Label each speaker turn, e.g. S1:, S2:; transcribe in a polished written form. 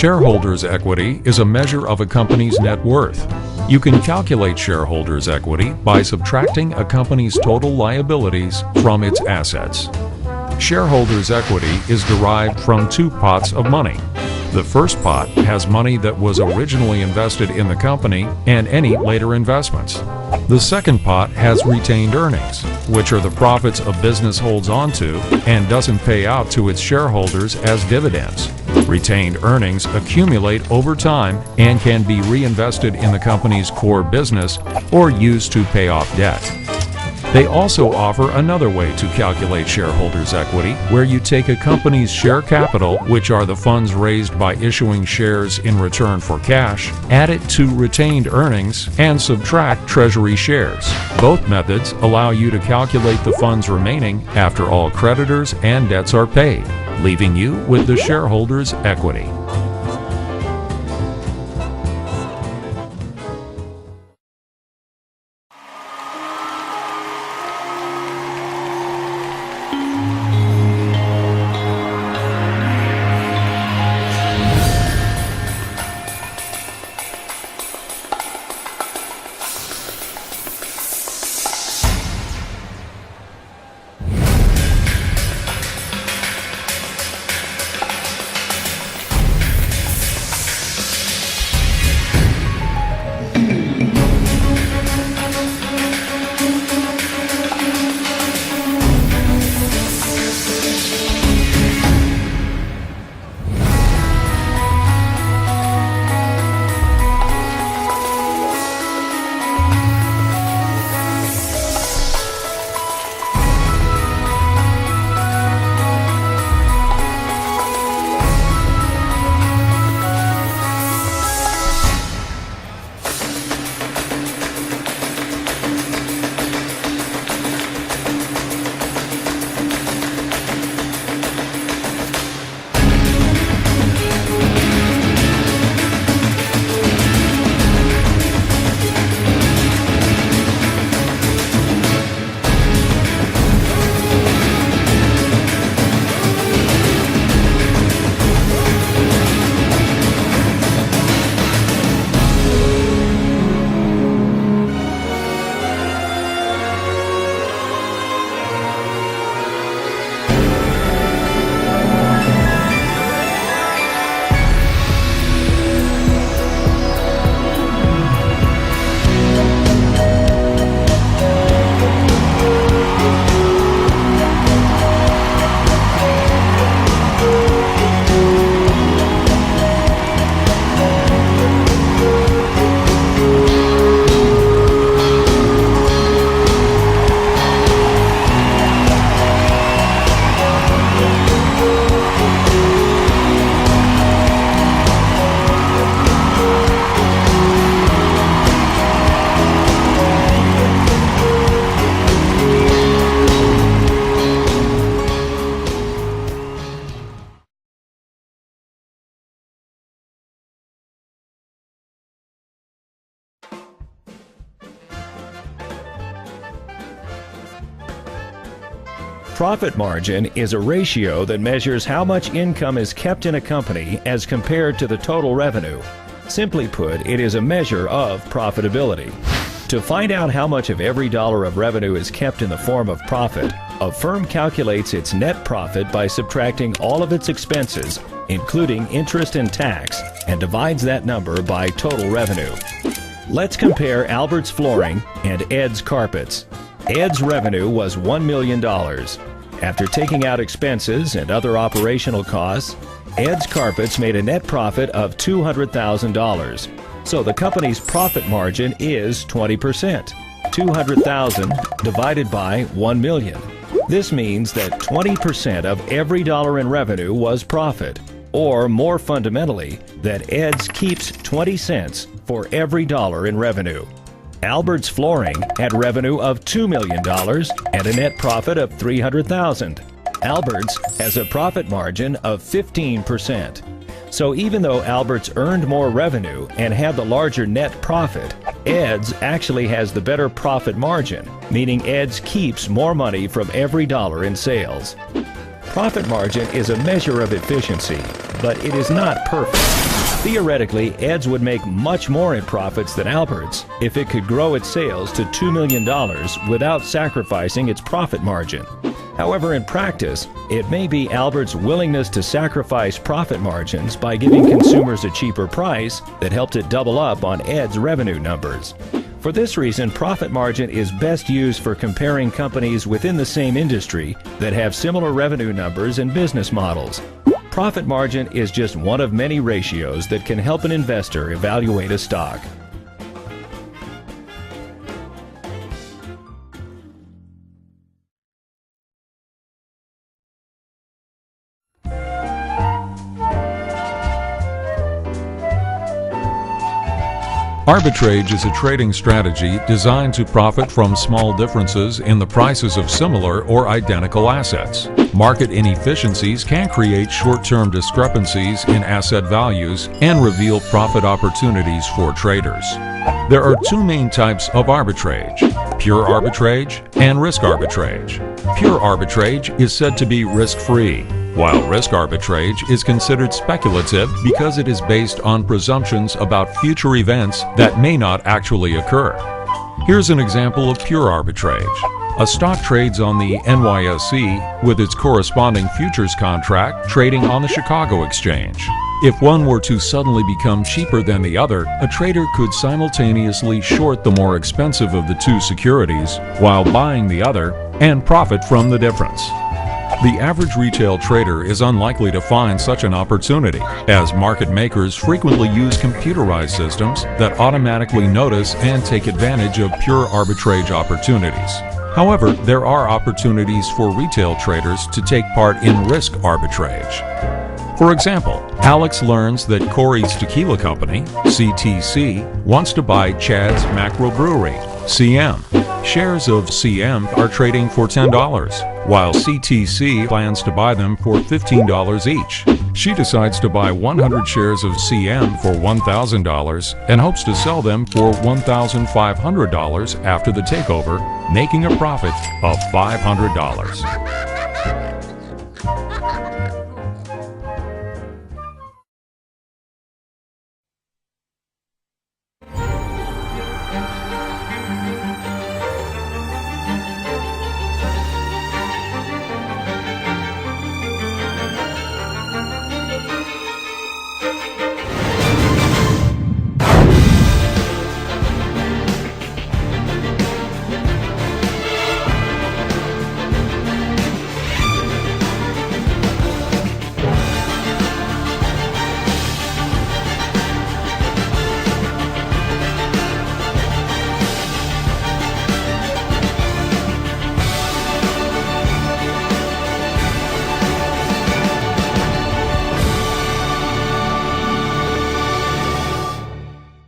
S1: Shareholders' equity is a measure of a company's net worth. You can calculate shareholders' equity by subtracting a company's total liabilities from its assets. Shareholders' equity is derived from two pots of money. The first pot has money that was originally invested in the company and any later investments. The second pot has retained earnings, which are the profits a business holds onto and doesn't pay out to its shareholders as dividends. Retained earnings accumulate over time and can be reinvested in the company's core business or used to pay off debt. They also offer another way to calculate shareholders' equity, where you take a company's share capital, which are the funds raised by issuing shares in return for cash, add it to retained earnings, and subtract treasury shares. Both methods allow you to calculate the funds remaining after all creditors and debts are paid, leaving you with the shareholders' equity.
S2: Profit margin is a ratio that measures how much income is kept in a company as compared to the total revenue. Simply put, it is a measure of profitability. To find out how much of every dollar of revenue is kept in the form of profit, a firm calculates its net profit by subtracting all of its expenses, including interest and tax, and divides that number by total revenue. Let's compare Albert's Flooring and Ed's Carpets. Ed's revenue was $1 million. After taking out expenses and other operational costs, Ed's Carpets made a net profit of $200,000. So the company's profit margin is 20%. 200,000 divided by 1 million. This means that 20% of every dollar in revenue was profit, or more fundamentally, that Ed's keeps 20 cents for every dollar in revenue. Albert's Flooring had revenue of $2 million and a net profit of $300,000. Albert's has a profit margin of 15%. So even though Albert's earned more revenue and had the larger net profit, Ed's actually has the better profit margin, meaning Ed's keeps more money from every dollar in sales. Profit margin is a measure of efficiency, but it is not perfect. Theoretically, Ed's would make much more in profits than Albert's if it could grow its sales to $2 million without sacrificing its profit margin. However, in practice, it may be Albert's willingness to sacrifice profit margins by giving consumers a cheaper price that helped it double up on Ed's revenue numbers. For this reason, profit margin is best used for comparing companies within the same industry that have similar revenue numbers and business models. Profit margin is just one of many ratios that can help an investor evaluate a stock.
S1: Arbitrage is a trading strategy designed to profit from small differences in the prices of similar or identical assets. Market inefficiencies can create short-term discrepancies in asset values and reveal profit opportunities for traders. There are two main types of arbitrage: pure arbitrage and risk arbitrage. Pure arbitrage is said to be risk-free, while risk arbitrage is considered speculative because it is based on presumptions about future events that may not actually occur. Here's an example of pure arbitrage. A stock trades on the NYSE with its corresponding futures contract trading on the Chicago Exchange. If one were to suddenly become cheaper than the other, a trader could simultaneously short the more expensive of the two securities while buying the other and profit from the difference. The average retail trader is unlikely to find such an opportunity, as market makers frequently use computerized systems that automatically notice and take advantage of pure arbitrage opportunities. However, there are opportunities for retail traders to take part in risk arbitrage. For example, Alex learns that Corey's Tequila Company, CTC, wants to buy Chad's Macro Brewery, CM. Shares of CM are trading for $10, while CTC plans to buy them for $15 each. She decides to buy 100 shares of CM for $1,000 and hopes to sell them for $1,500 after the takeover, making a profit of $500.